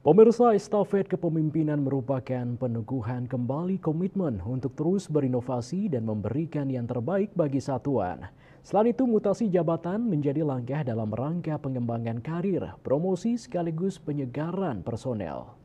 Pemirsa, estafet kepemimpinan merupakan peneguhan kembali komitmen untuk terus berinovasi dan memberikan yang terbaik bagi satuan. Selain itu, mutasi jabatan menjadi langkah dalam rangka pengembangan karir, promosi sekaligus penyegaran personel.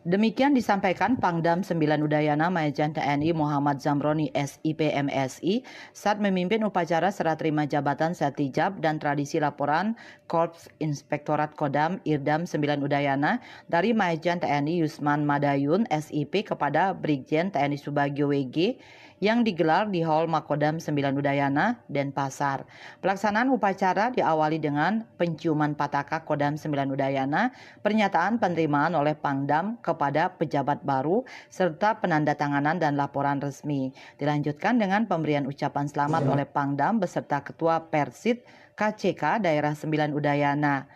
Demikian disampaikan Pangdam 9 Udayana Majen TNI Muhammad Zamroni SIP MSI saat memimpin upacara serah terima jabatan Setijab dan tradisi laporan Korps Inspektorat Kodam Irdam 9 Udayana dari Majen TNI Yusman Madayun SIP kepada Brigjen TNI Subagio WG yang digelar di Hall Makodam 9 Udayana, Denpasar. Pelaksanaan upacara diawali dengan penciuman pataka Kodam 9 Udayana, pernyataan penerimaan oleh Pangdam kepada pejabat baru, serta penandatanganan dan laporan resmi. Dilanjutkan dengan pemberian ucapan selamat oleh Pangdam beserta Ketua Persid KCK Daerah 9 Udayana.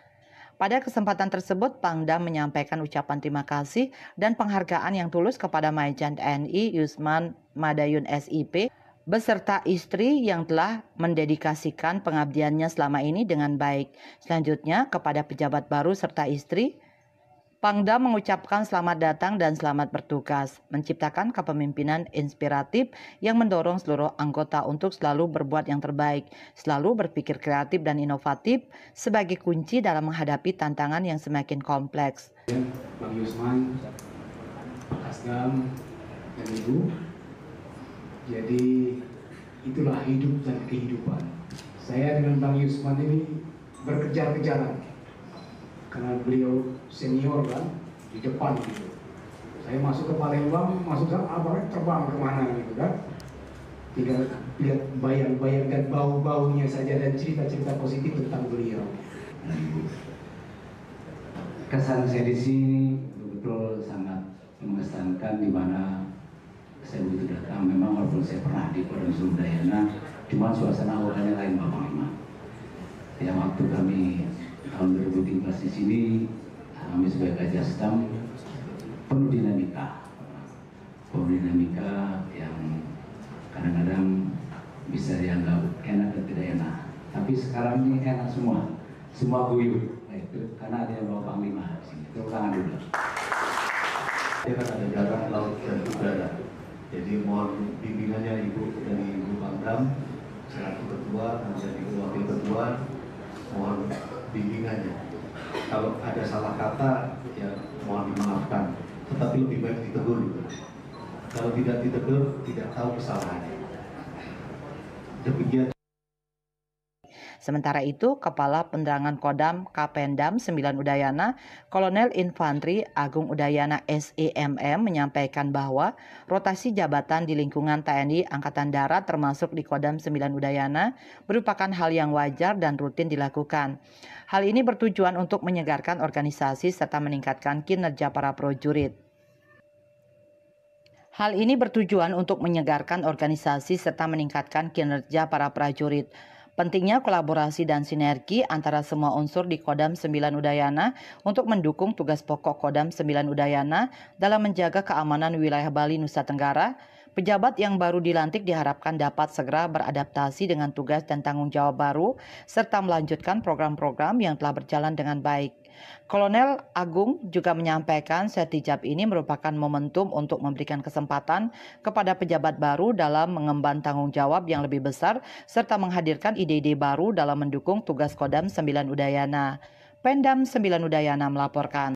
Pada kesempatan tersebut, Pangdam menyampaikan ucapan terima kasih dan penghargaan yang tulus kepada Majen TNI Yusman Madayun SIP beserta istri yang telah mendedikasikan pengabdiannya selama ini dengan baik. Selanjutnya, kepada pejabat baru serta istri, Pangdam mengucapkan selamat datang dan selamat bertugas, menciptakan kepemimpinan inspiratif yang mendorong seluruh anggota untuk selalu berbuat yang terbaik, selalu berpikir kreatif dan inovatif sebagai kunci dalam menghadapi tantangan yang semakin kompleks. Bang Yusman, Asgam, dan Ibu, jadi itulah hidup dan kehidupan. Saya dengan Bang Yusman ini berkejar-kejaran. Karena beliau senior kan, di depan gitu. Saya masuk ke Palembang, masuk ke apa, terbang kemana gitu kan. Tinggal lihat bayang-bayangkan bau-baunya saja dan cerita-cerita positif tentang beliau. Kesan saya di sini betul-betul sangat mengesankan, di mana saya begitu datang. Memang walaupun saya pernah di Kodam Udayana, cuma suasana auranya lain Pak Panglima. Yang waktu kami tahun 2013 di sini, kami sebagai Kajastam penuh dinamika yang kadang-kadang bisa dianggap enak dan tidak enak. Tapi sekarang ini enak semua guyup. Itu karena ada yang bawa Panglima di sini. Tepuk tangan dulu. Dia kan ada darat, laut, dan udara. Jadi mohon bimbingannya dari Ibu Pangdam selaku ketua dan jadi wakil ketua, mohon bimbingannya. Kalau ada salah kata, ya mohon dimaafkan. Tetapi lebih baik ditegur. Kalau tidak ditegur, tidak tahu kesalahannya. Demikian. Sementara itu, Kepala Penerangan Kodam Kapendam 9 Udayana, Kolonel Infantri Agung Udayana SEMM menyampaikan bahwa rotasi jabatan di lingkungan TNI Angkatan Darat termasuk di Kodam 9 Udayana merupakan hal yang wajar dan rutin dilakukan. Hal ini bertujuan untuk menyegarkan organisasi serta meningkatkan kinerja para prajurit. Pentingnya kolaborasi dan sinergi antara semua unsur di Kodam 9 Udayana untuk mendukung tugas pokok Kodam 9 Udayana dalam menjaga keamanan wilayah Bali Nusa Tenggara. Pejabat yang baru dilantik diharapkan dapat segera beradaptasi dengan tugas dan tanggung jawab baru serta melanjutkan program-program yang telah berjalan dengan baik. Kolonel Agung juga menyampaikan Setijab ini merupakan momentum untuk memberikan kesempatan kepada pejabat baru dalam mengemban tanggung jawab yang lebih besar serta menghadirkan ide-ide baru dalam mendukung tugas Kodam 9 Udayana. Pemdam 9 Udayana melaporkan.